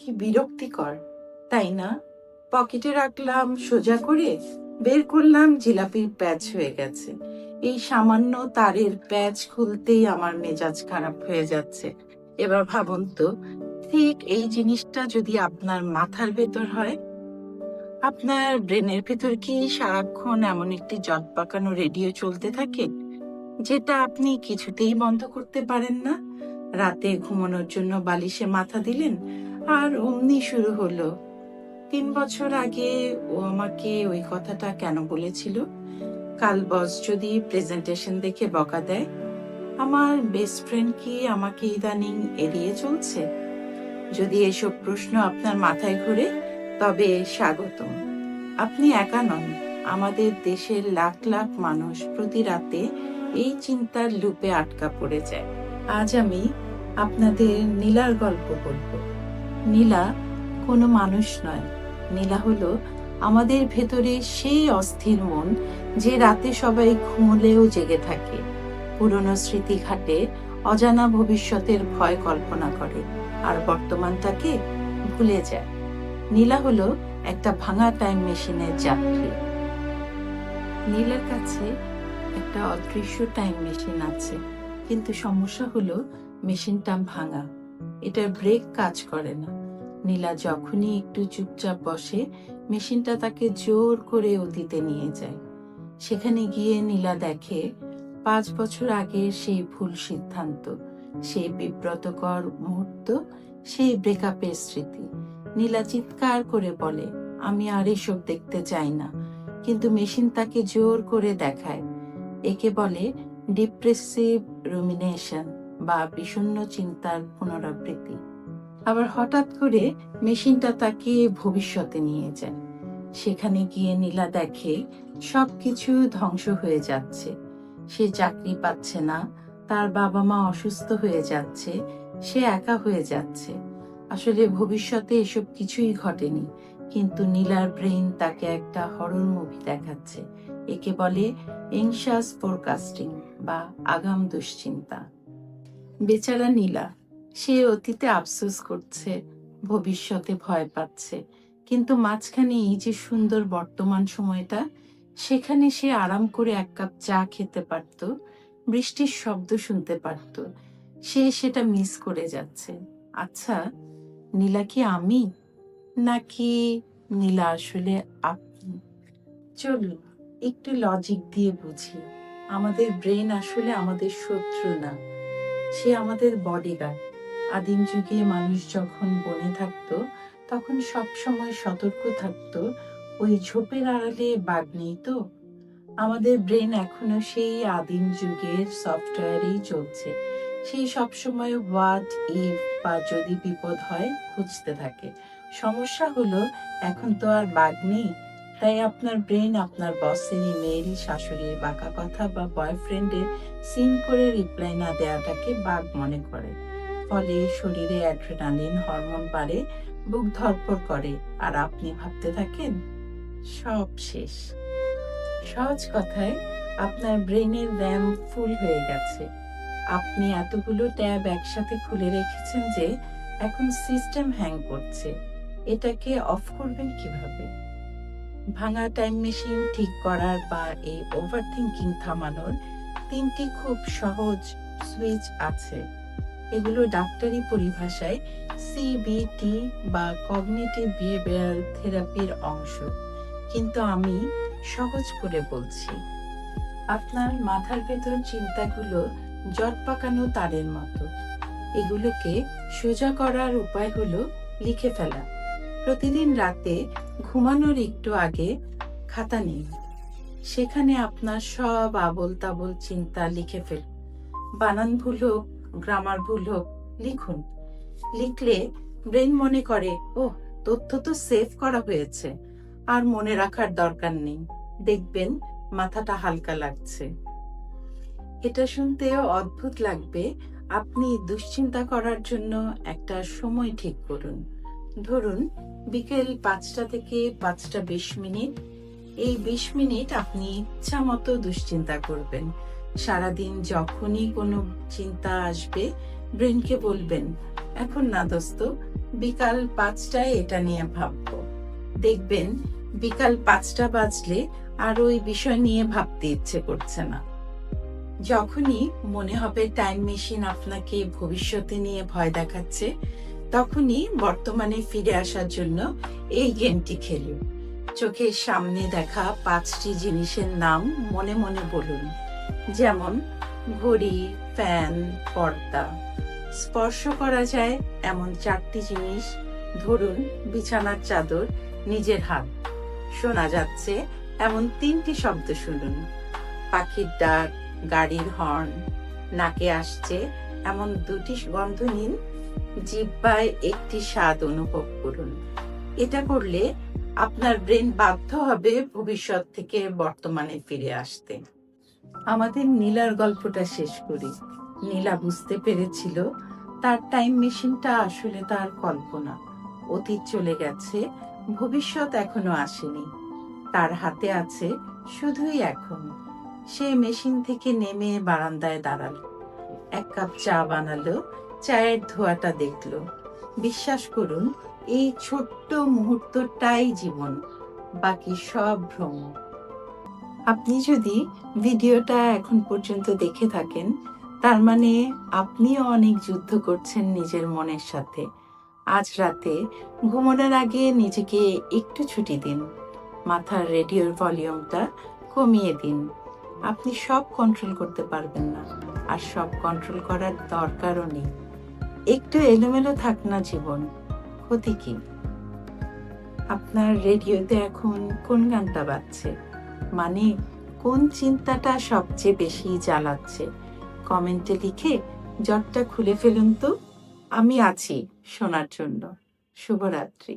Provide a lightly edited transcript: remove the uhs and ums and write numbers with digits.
কি বিরক্তিকর, তাই না? পকেটে রাখলাম সোজা করে, বের করলাম জিলাপির প্যাচ হয়ে গেছে। এই সামান্য তারের প্যাচ খুলতেই আমার মেজাজ খারাপ হয়ে যাচ্ছে। এবার ভাবুন তো, ঠিক এই জিনিসটা যদি আপনার মাথার ভেতর হয়, আপনার ব্রেনের ভেতর কি সারাক্ষণ এমন একটি জট পাকানো রেডিও চলতে থাকে যেটা আপনি কিছুতেই বন্ধ করতে পারেন না? রাতে ঘুমানোর জন্য বালিশে মাথা দিলেন আর অমনি শুরু হলো, 3 বছর আগে ও আমাকে ওই কথাটা কেন বলেছিল? কাল বস যদি প্রেজেন্টেশন দেখে বকা দেয়? আমার বেস্ট ফ্রেন্ড কি আমাকে ইদানিং এড়িয়ে চলছে? যদি এসব প্রশ্ন আপনার মাথায় ঘুরে, তবে স্বাগতম। আপনি একা নন। আমাদের দেশের লাখ লাখ মানুষ প্রতি রাতে এই চিন্তার লুপে আটকা পড়ে যায়। আজ আমি আপনাদের নীলার গল্প বলবো। নীলা কোনো মানুষ নয়। নীলা হলো আমাদের ভেতরে সেই অস্থির মন যে রাতে সবাই ঘুমলেও জেগে থাকে, পুরনো স্মৃতি ঘাটে, অজানা ভবিষ্যতের ভয় কল্পনা করে আর বর্তমানটাকে ভুলে যায়। নীলা হলো একটা ভাঙা টাইম মেশিনের যাত্রী। নীলার কাছে একটা অদৃশ্য টাইম মেশিন আছে, কিন্তু সমস্যা হলো মেশিনটা ভাঙা। এটার ব্রেক কাজ করে না। নীলা যখনই একটু চুপচাপ বসে, মেশিনটা তাকে জোর করে অতীতে নিয়ে যায়। সেখানে গিয়ে নীলা দেখে 5 বছর আগের সেই ভুল সিদ্ধান্ত, সেই বিব্রতকর মুহূর্ত, সেই ব্রেকআপের স্মৃতি। নীলা চিৎকার করে বলে, আমি আর এসব দেখতে চাই না। কিন্তু মেশিন তাকে জোর করে দেখায়। একে বলে ডিপ্রেসিভ রুমিনেশন বা বিষণ্ণ চিন্তার পুনরাবৃত্তি। আবার হঠাৎ করে মেশিনটা তাকে ভবিষ্যতে নিয়ে যায়। সেখানে গিয়ে নীলা দেখে সবকিছু ধ্বংস হয়ে যাচ্ছে। সে চাকরি পাচ্ছে না, তার বাবা মা অসুস্থ হয়ে যাচ্ছে, সে একা হয়ে যাচ্ছে। আসলে ভবিষ্যতে এসব কিছুই ঘটেনি, কিন্তু নীলার ব্রেইন তাকে একটা হরর মুভি দেখাচ্ছে। একে বলে এংশাস ফোরকাস্টিং বা আগাম দুশ্চিন্তা। বেচারা নীলা, সে অতীতে আফসোস করছে, ভবিষ্যতে ভয় পাচ্ছে, কিন্তু মাঝখানে এই যে সুন্দর বর্তমান সময়টা, সেখানে সে আরাম করে 1 কাপ চা খেতে পারত, বৃষ্টির শব্দ শুনতে পারত। সে সেটা মিস করে যাচ্ছে। আচ্ছা, নীলা কি আমি, নাকি নীলা আসলে আপনি? চলুন একটু লজিক দিয়ে বুঝি। আমাদের ব্রেন আসলে আমাদের শত্রু না, সে আমাদের বডিগার্ড। আদিম যুগে মানুষ যখন বনে থাকতো, তখন সব সময় সতর্ক থাকতো, ওই ঝোপের আড়ালে বাঘ নেই তো। আমাদের ব্রেন এখনো সেই আদিম যুগের সফটওয়্যারেই চলছে। সেই সবসময় হোয়াট ইফ বা যদি বিপদ হয় খুঁজতে থাকে। সমস্যা হলো, এখন তো আর বাঘ নেই, তাই আপনার ব্রেন আপনার বসের ইমেইল, শাশুড়ির বাঁকা কথা বা বয়ফ্রেন্ডের সিন করে রিপ্লাই না দেওয়াটাকে বাঘ মনে করে। ফলে শরীরে অ্যাড্রেনালিন হরমোন বাড়ে, বুক ধড়ফড় করে, আর আপনি ভাবতে থাকেন সব শেষ। সহজ কথায়, আপনার ব্রেনের র্যাম ফুল হয়ে গেছে। আপনি এতগুলো ট্যাব একসাথে খুলে রেখেছেন যে এখন সিস্টেম হ্যাং করছে। এটাকে অফ করবেন কিভাবে? ভাঙা টাইম মেশিন ঠিক করার বা এই ওভার থিঙ্কিং থামানোর 3টি খুব সহজ সুইচ আছে। এগুলো ডাক্তারি পরিভাষায় সিবিটি বা কগনিটিভ বিহেভিয়ারাল থেরাপির অংশ, কিন্তু আমি সহজ করে বলছি। আপনার মাথার ভেতর চিন্তাগুলো জট পাকানো তারের মতো। এগুলোকে সোজা করার উপায় হলো লিখে ফেলা। প্রতিদিন রাতে ঘুমানোর একটু আগে খাতা নিন, সেখানে আপনার সব আবোল তাবোল চিন্তা লিখে ফেলুন। বানান ভুল হোক, গ্রামার ভুল হোক, লিখুন। লিখলে ব্রেন মনে করে, ও, তথ্য তো সেভ করা হয়েছে, আর মনে রাখার দরকার নেই। দেখবেন মাথাটা হালকা লাগছে। এটা শুনতেও অদ্ভুত লাগবে। আপনি দুশ্চিন্তা করার জন্য একটা সময় ঠিক করুন। ধরুন বিকেল 5টা থেকে 5টা 20 মিনিট। এই 20 মিনিট আপনি ইচ্ছা মতো দুশ্চিন্তা করবেন। সারাদিন যখনই কোনো চিন্তা আসবে, ব্রেনকে বলবেন, এখন না দোস্ত, বিকাল 5টায় এটা নিয়ে ভাববো। দেখবেন বিকাল 5টা বাজলে আর ওই বিষয় নিয়ে ভাবতে ইচ্ছে করছে না। যখনই মনে হবে টাইম মেশিন আপনাকে ভবিষ্যতে নিয়ে ভয় দেখাচ্ছে, তখনই বর্তমানে ফিরে আসার জন্য এই গেমটি খেলুন। চোখের সামনে দেখা 5টি জিনিসের নাম মনে মনে বলুন, যেমন ঘড়ি, ফ্যান, পর্দা। স্পর্শ করা যায় এমন 4টি জিনিস, ধরুন বিছানার চাদর, নিজের হাত। শোনা যাচ্ছে এমন 3টি শব্দ শুনুন, পাখির ডাক, গাড়ির হর্ন। নাকে আসছে এমন 2টি গন্ধ নিন, জিহ্বায় একটি স্বাদ অনুভব করুন। এটা করলে আপনার ব্রেন বাধ্য হবে ভবিষ্যৎ থেকে বর্তমানে ফিরে আসতে। আমাদের নীলার গল্পটা শেষ করি। নীলা বুঝতে পেরেছিল তার টাইম মেশিনটা আসলে তার কল্পনা। অতীত চলে গেছে, ভবিষ্যৎ এখনো আসেনি, তার হাতে আছে শুধুই এখন। সে মেশিন থেকে নেমে বারান্দায় দাঁড়ালো, 1 কাপ চা বানালো, চায়ের ধোঁয়াটা দেখলো। বিশ্বাস করুন, এই ছোট্ট মুহূর্তটাই জীবন, বাকি সব ভ্রম। আপনি যদি ভিডিওটা এখন পর্যন্ত দেখে থাকেন, তার মানে আপনিও অনেক যুদ্ধ করছেন নিজের মনের সাথে। আজ রাতে ঘুমানোর আগে নিজেকে একটু ছুটি দিন, মাথার রেডিওর ভলিউমটা কমিয়ে দিন। আপনি সব কন্ট্রোল করতে পারবেন না, আর সব কন্ট্রোল করার দরকারও নেই। একটু এলোমেলো থাক না জীবন, ক্ষতি কি? আপনার রেডিওতে এখন কোন গানটা বাজছে? মানে কোন চিন্তাটা সবচেয়ে বেশি জ্বালাচ্ছে? কমেন্টে লিখে জটটা খুলে ফেলুন তো। আমি আছি শোনার জন্য। শুভরাত্রি।